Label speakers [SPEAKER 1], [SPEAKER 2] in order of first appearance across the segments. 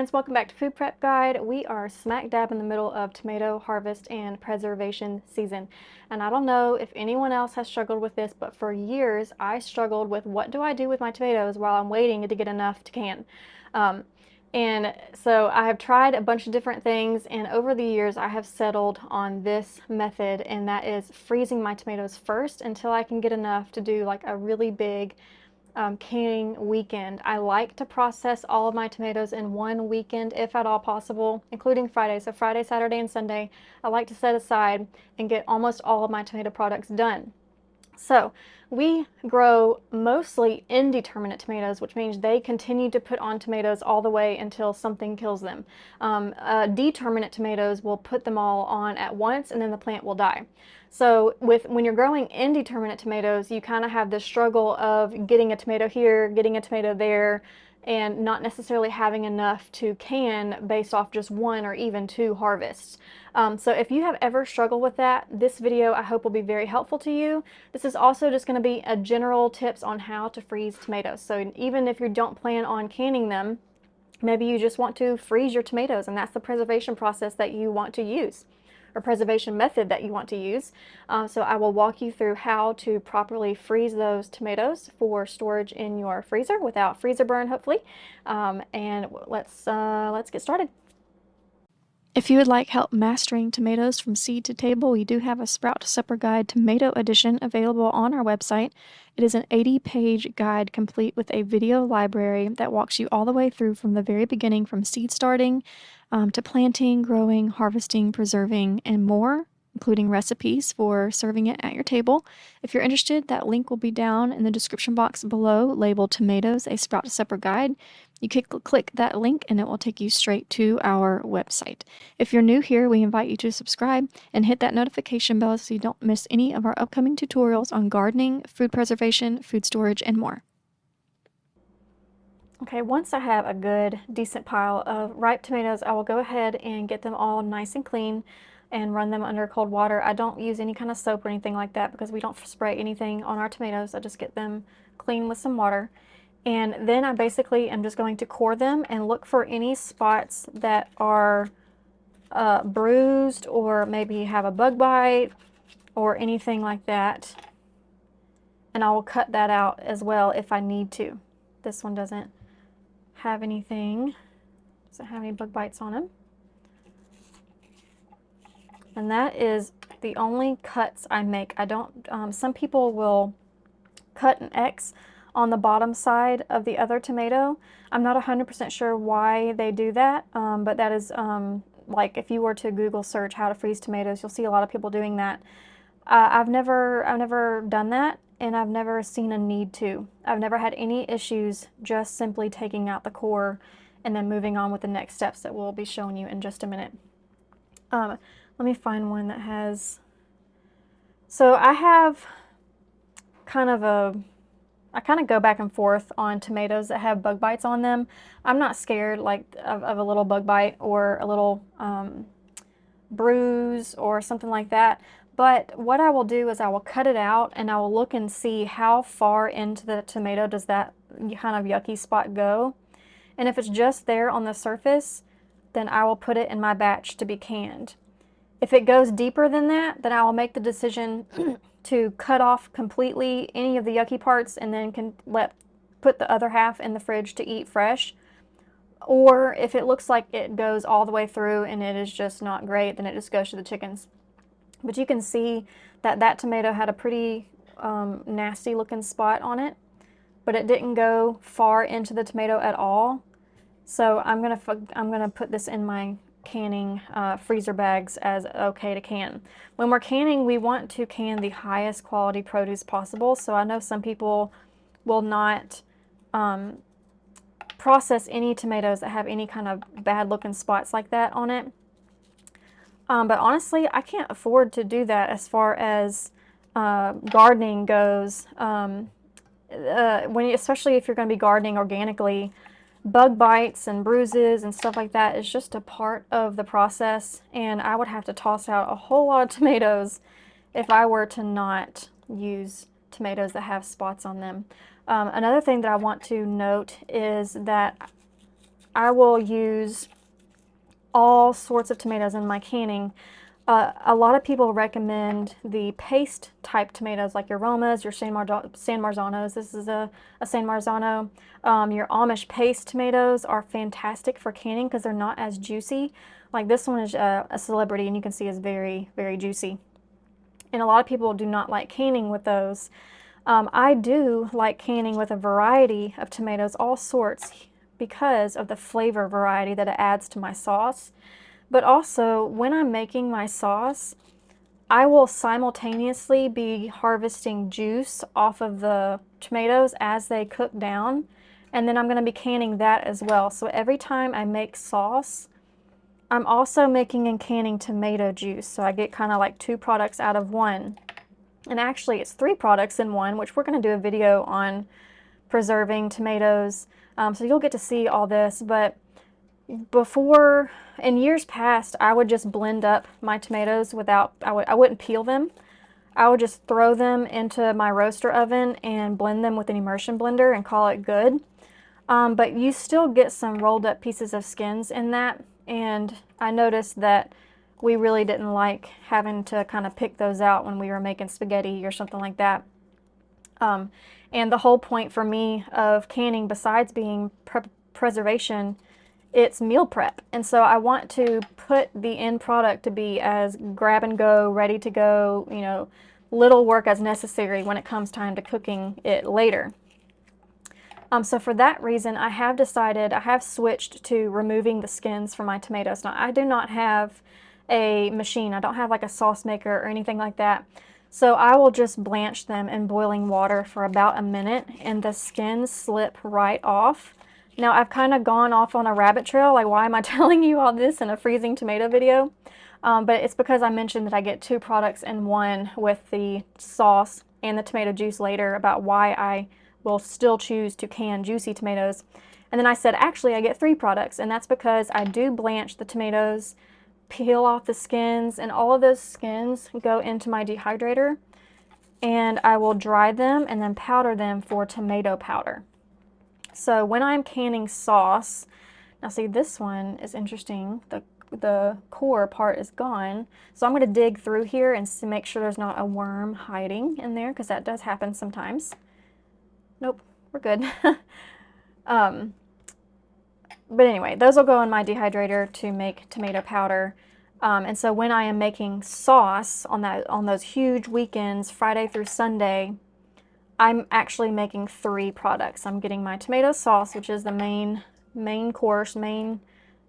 [SPEAKER 1] friends, welcome back to Food Prep Guide. We are smack dab in the middle of tomato harvest and preservation season. And I don't know if anyone else has struggled with this, but for years I struggled with what do I do with my tomatoes while I'm waiting to get enough to can. And so I have tried a bunch of different things, and over the years I have settled on this method, and that is freezing my tomatoes first until I can get enough to do like a really big canning weekend. I like to process all of my tomatoes in one weekend if at all possible, including Friday. So Friday, Saturday, and Sunday, I like to set aside and get almost all of my tomato products done. So we grow mostly indeterminate tomatoes, which means they continue to put on tomatoes all the way until something kills them. Determinate tomatoes will put them all on at once and then the plant will die. So when you're growing indeterminate tomatoes, you kind of have this struggle of getting a tomato here, getting a tomato there, and not necessarily having enough to can based off just one or even two harvests. So if you have ever struggled with that, this video I hope will be very helpful to you. This is also just going to be a general tips on how to freeze tomatoes. So even if you don't plan on canning them, maybe you just want to freeze your tomatoes, and that's the preservation process that you want to use, or preservation method that you want to use. So I will walk you through how to properly freeze those tomatoes for storage in your freezer without freezer burn, hopefully. And let's get started. If you would like help mastering tomatoes from seed to table, we do have a Sprout to Supper Guide Tomato Edition available on our website. It is an 80-page guide complete with a video library that walks you all the way through from the very beginning, from seed starting to planting, growing, harvesting, preserving, and more, including recipes for serving it at your table. If you're interested, that link will be down in the description box below, labeled Tomatoes, a Sprout to Supper Guide. You click that link and it will take you straight to our website. If you're new here, we invite you to subscribe and hit that notification bell so you don't miss any of our upcoming tutorials on gardening, food preservation, food storage, and more. Okay, once I have a good, decent pile of ripe tomatoes, I will go ahead and get them all nice and clean and run them under cold water. I don't use any kind of soap or anything like that because we don't spray anything on our tomatoes. I just get them clean with some water. And then I basically am just going to core them and look for any spots that are bruised or maybe have a bug bite or anything like that. And I will cut that out as well if I need to. This one doesn't have anything, doesn't have any bug bites on them. And that is the only cuts I make. I don't, some people will cut an X on the bottom side of the other tomato. I'm not 100% sure why they do that, but that is like if you were to Google search how to freeze tomatoes, you'll see a lot of people doing that. I've never done that, and I've never seen a need to. I've never had any issues just simply taking out the core and then moving on with the next steps that we'll be showing you in just a minute. Let me find one that has, so I have kind of I kind of go back and forth on tomatoes that have bug bites on them. I'm not scared like of a little bug bite or a little bruise or something like that. But what I will do is I will cut it out and I will look and see how far into the tomato does that kind of yucky spot go. And if it's just there on the surface, then I will put it in my batch to be canned. If it goes deeper than that, then I will make the decision to cut off completely any of the yucky parts and then put the other half in the fridge to eat fresh. Or if it looks like it goes all the way through and it is just not great, then it just goes to the chickens. But you can see that that tomato had a pretty nasty looking spot on it, but it didn't go far into the tomato at all. So I'm gonna put this in my canning freezer bags as okay to can. When we're canning, we want to can the highest quality produce possible. So I know some people will not process any tomatoes that have any kind of bad looking spots like that on it. But honestly, I can't afford to do that as far as gardening goes. Especially if you're going to be gardening organically, bug bites and bruises and stuff like that is just a part of the process, and I would have to toss out a whole lot of tomatoes if I were to not use tomatoes that have spots on them. Another thing that I want to note is that I will use all sorts of tomatoes in my canning. A lot of people recommend the paste type tomatoes like your Romas, your San Marzanos. This is a San Marzano. Your Amish paste tomatoes are fantastic for canning because they're not as juicy. Like this one is a celebrity, and you can see is very, very juicy. And a lot of people do not like canning with those. I do like canning with a variety of tomatoes, all sorts, because of the flavor variety that it adds to my sauce. But also, when I'm making my sauce, I will simultaneously be harvesting juice off of the tomatoes as they cook down, and then I'm going to be canning that as well. So every time I make sauce, I'm also making and canning tomato juice. So I get kind of like 2 products out of 1. And actually, it's 3 products in 1, which we're going to do a video on preserving tomatoes. So you'll get to see all this, but before, in years past, I would just blend up my tomatoes without, I wouldn't peel them. I would just throw them into my roaster oven and blend them with an immersion blender and call it good. But you still get some rolled up pieces of skins in that, and I noticed that we really didn't like having to kind of pick those out when we were making spaghetti or something like that. And the whole point for me of canning, besides being preservation, it's meal prep. And so I want to put the end product to be as grab and go, ready to go, you know, little work as necessary when it comes time to cooking it later. So for that reason, I have switched to removing the skins from my tomatoes. Now, I do not have a machine. I don't have like a sauce maker or anything like that. So I will just blanch them in boiling water for about a minute, and the skins slip right off. Now, I've kind of gone off on a rabbit trail, like why am I telling you all this in a freezing tomato video? But it's because I mentioned that I get 2 products in 1 with the sauce and the tomato juice later, about why I will still choose to can juicy tomatoes. And then I said, actually, I get 3 products, and that's because I do blanch the tomatoes, peel off the skins, and all of those skins go into my dehydrator, and I will dry them and then powder them for tomato powder. So when I'm canning sauce, now see, this one is interesting. The core part is gone. So I'm going to dig through here and make sure there's not a worm hiding in there, because that does happen sometimes. Nope, we're good. But anyway, those will go in my dehydrator to make tomato powder. And so when I am making sauce on those huge weekends, Friday through Sunday, I'm actually making 3 products. I'm getting my tomato sauce, which is the main course, main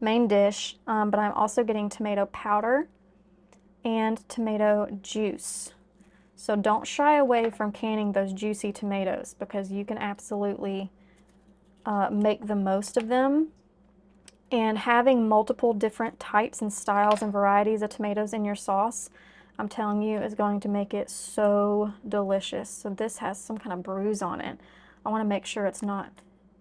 [SPEAKER 1] dish, but I'm also getting tomato powder and tomato juice. So don't shy away from canning those juicy tomatoes, because you can absolutely make the most of them. And having multiple different types and styles and varieties of tomatoes in your sauce, I'm telling you, is going to make it so delicious. So this has some kind of bruise on it. I want to make sure it's not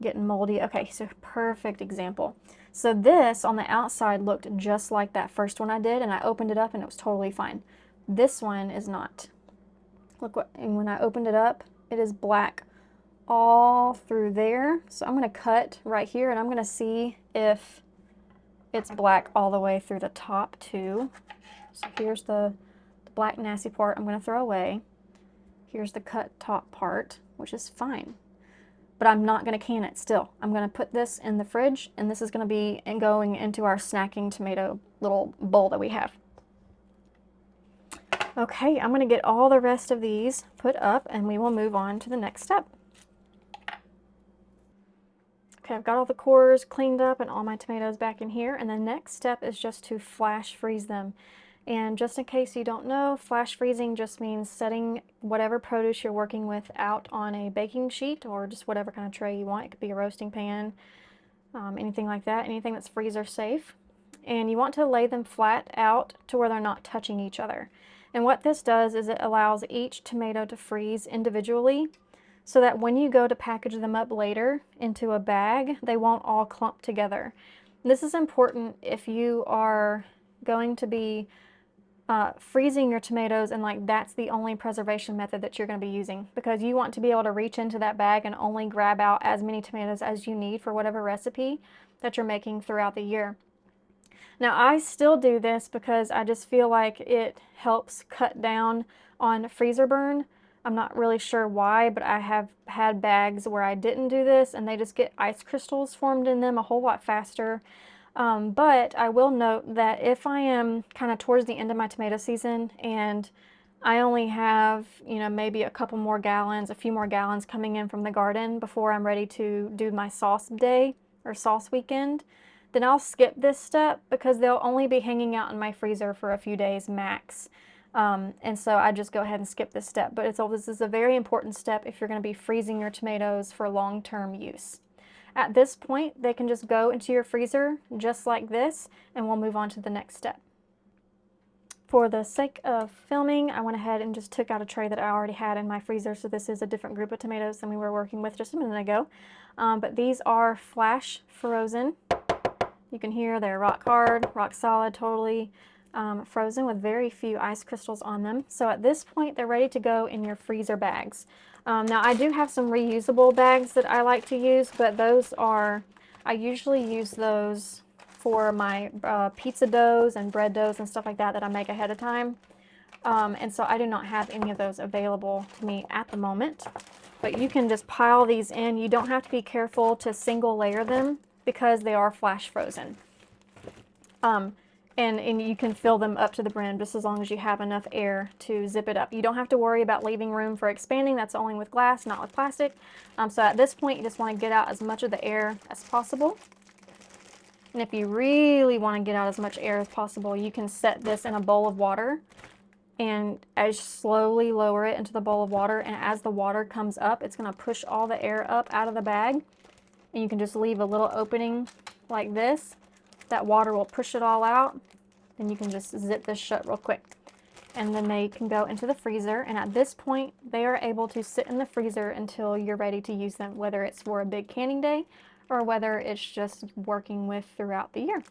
[SPEAKER 1] getting moldy. Okay, so perfect example. So this on the outside looked just like that first one I did, and I opened it up and it was totally fine. This one is not. Look what, and when I opened it up, it is black all through there. So I'm going to cut right here, and I'm going to see if it's black all the way through the top too. So here's the black nasty part I'm going to throw away. Here's the cut top part, which is fine. But I'm not going to can it still. I'm going to put this in the fridge, and this is going to be going into our snacking tomato little bowl that we have. Okay, I'm going to get all the rest of these put up, and we will move on to the next step. Okay, I've got all the cores cleaned up and all my tomatoes back in here, and the next step is just to flash freeze them. And just in case you don't know, flash freezing just means setting whatever produce you're working with out on a baking sheet, or just whatever kind of tray you want. It could be a roasting pan, anything like that, anything that's freezer safe. And you want to lay them flat out to where they're not touching each other. And what this does is it allows each tomato to freeze individually, so that when you go to package them up later into a bag, they won't all clump together. This is important if you are going to be freezing your tomatoes, and like that's the only preservation method that you're going to be using, because you want to be able to reach into that bag and only grab out as many tomatoes as you need for whatever recipe. that you're making throughout the year. Now, I still do this because I just feel like it helps cut down on freezer burn. I'm not really sure why, but I have had bags where I didn't do this and they just get ice crystals formed in them a whole lot faster. But I will note that if I am kind of towards the end of my tomato season and I only have, you know, maybe a couple more gallons, a few more gallons coming in from the garden before I'm ready to do my sauce day or sauce weekend, then I'll skip this step because they'll only be hanging out in my freezer for a few days max. And so I just go ahead and skip this step. But this is a very important step if you're going to be freezing your tomatoes for long-term use. At this point, they can just go into your freezer just like this, and we'll move on to the next step. For the sake of filming, I went ahead and just took out a tray that I already had in my freezer, so this is a different group of tomatoes than we were working with just a minute ago. But these are flash frozen. You can hear they're rock hard, rock solid, totally frozen with very few ice crystals on them. So at this point, they're ready to go in your freezer bags. Now I do have some reusable bags that I like to use, but I usually use those for my pizza doughs and bread doughs and stuff like that that I make ahead of time. And so I do not have any of those available to me at the moment. But you can just pile these in. You don't have to be careful to single layer them because they are flash frozen. And you can fill them up to the brim just as long as you have enough air to zip it up. You don't have to worry about leaving room for expanding. That's only with glass, not with plastic. So at this point, you just want to get out as much of the air as possible. And if you really want to get out as much air as possible, you can set this in a bowl of water and as slowly lower it into the bowl of water. And as the water comes up, it's going to push all the air up out of the bag. And you can just leave a little opening like this. That water will push it all out. Then you can just zip this shut real quick. And then they can go into the freezer. And at this point, they are able to sit in the freezer until you're ready to use them, whether it's for a big canning day or whether it's just working with throughout the year.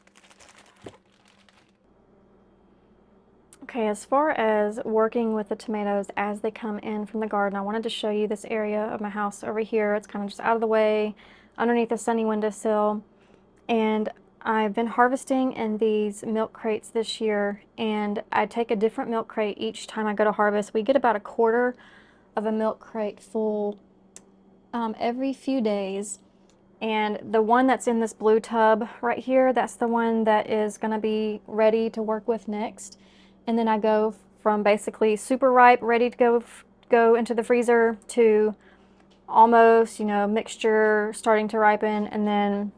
[SPEAKER 1] Okay, as far as working with the tomatoes as they come in from the garden, I wanted to show you this area of my house over here. It's kind of just out of the way, underneath the sunny windowsill. And I've been harvesting in these milk crates this year, and I take a different milk crate each time I go to harvest. We get about a quarter of a milk crate full every few days. And the one that's in this blue tub right here, that's the one that is going to be ready to work with next. And then I go from basically super ripe, ready to go into the freezer, to almost, you know, mixture starting to ripen, and then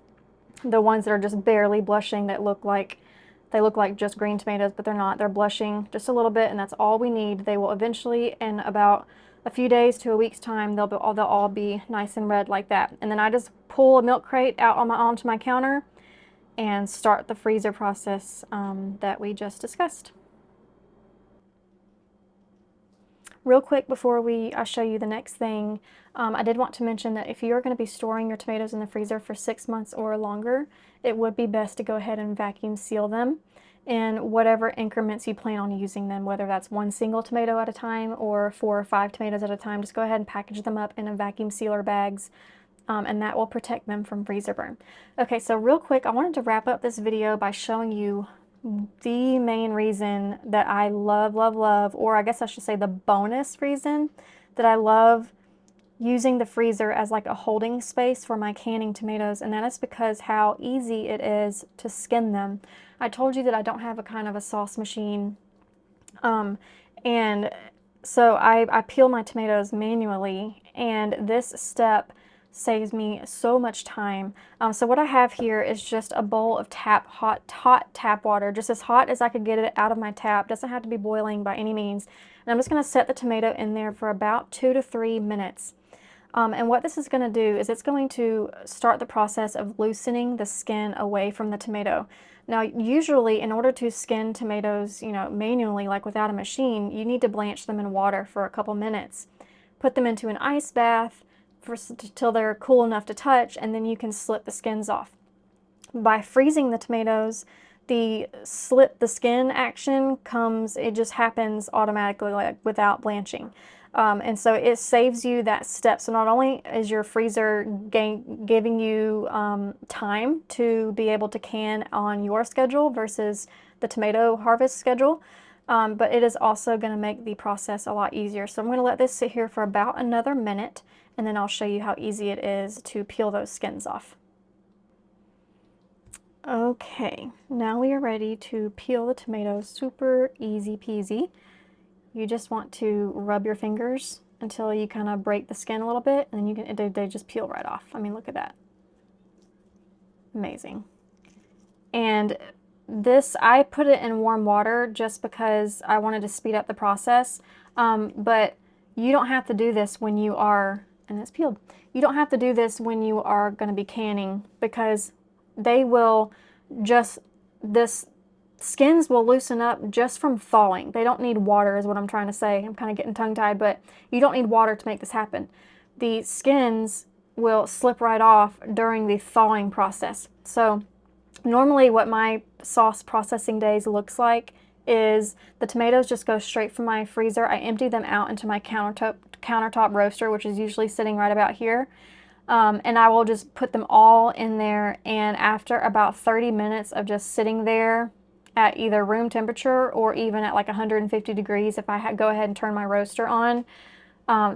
[SPEAKER 1] the ones that are just barely blushing that look like just green tomatoes, but they're not. They're blushing just a little bit, and that's all we need. They will eventually, in about a few days to a week's time, they'll all be nice and red like that. And then I just pull a milk crate out onto my counter and start the freezer process that we just discussed. Real quick before I show you the next thing, I did want to mention that if you're going to be storing your tomatoes in the freezer for 6 months or longer, it would be best to go ahead and vacuum seal them in whatever increments you plan on using them, whether that's one single tomato at a time or 4 or 5 tomatoes at a time. Just go ahead and package them up in a vacuum sealer bags, and that will protect them from freezer burn. Okay, so real quick, I wanted to wrap up this video by showing you the main reason that I love, or I guess I should say the bonus reason that I love using the freezer as like a holding space for my canning tomatoes, and that is because how easy it is to skin them. I told you that I don't have a kind of a sauce machine, and so I peel my tomatoes manually, and this step saves me so much time. So what I have here is just a bowl of hot tap water, just as hot as I could get it out of my tap. Doesn't have to be boiling by any means. And I'm just going to set the tomato in there for about 2 to 3 minutes. And what this is going to do is it's going to start the process of loosening the skin away from the tomato. Now, usually in order to skin tomatoes, you know, manually, like without a machine, you need to blanch them in water for a couple minutes. Put them into an ice bath till they're cool enough to touch, and then you can slip the skins off. By freezing the tomatoes, the slip the skin action it just happens automatically, like without blanching. And so it saves you that step. So not only is your freezer giving you time to be able to can on your schedule versus the tomato harvest schedule, but it is also going to make the process a lot easier. So I'm going to let this sit here for about another minute, and then I'll show you how easy it is to peel those skins off. Okay, now we are ready to peel the tomatoes. Super easy peasy. You just want to rub your fingers until you kind of break the skin a little bit, and then you can, they just peel right off. I mean, look at that. Amazing. And this, I put it in warm water just because I wanted to speed up the process. But you don't have to do this when you are, and it's peeled. You don't have to do this when you are going to be canning, because they will just, this skins will loosen up just from thawing. They don't need water is what I'm trying to say. I'm kind of getting tongue-tied, but you don't need water to make this happen. The skins will slip right off during the thawing process. So normally what my sauce processing days looks like is the tomatoes just go straight from my freezer. I empty them out into my countertop roaster, which is usually sitting right about here. And I will just put them all in there, and after about 30 minutes of just sitting there at either room temperature or even at like 150 degrees, if I go ahead and turn my roaster on,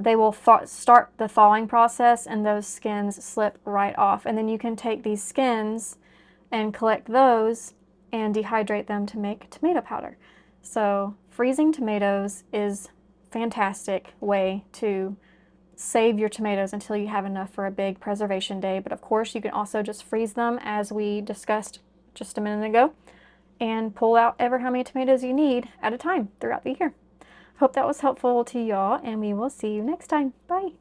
[SPEAKER 1] they will start the thawing process, and those skins slip right off. And then you can take these skins and collect those and dehydrate them to make tomato powder. So freezing tomatoes is a fantastic way to save your tomatoes until you have enough for a big preservation day. But of course, you can also just freeze them, as we discussed just a minute ago, and pull out ever how many tomatoes you need at a time throughout the year. Hope that was helpful to y'all, and we will see you next time. Bye.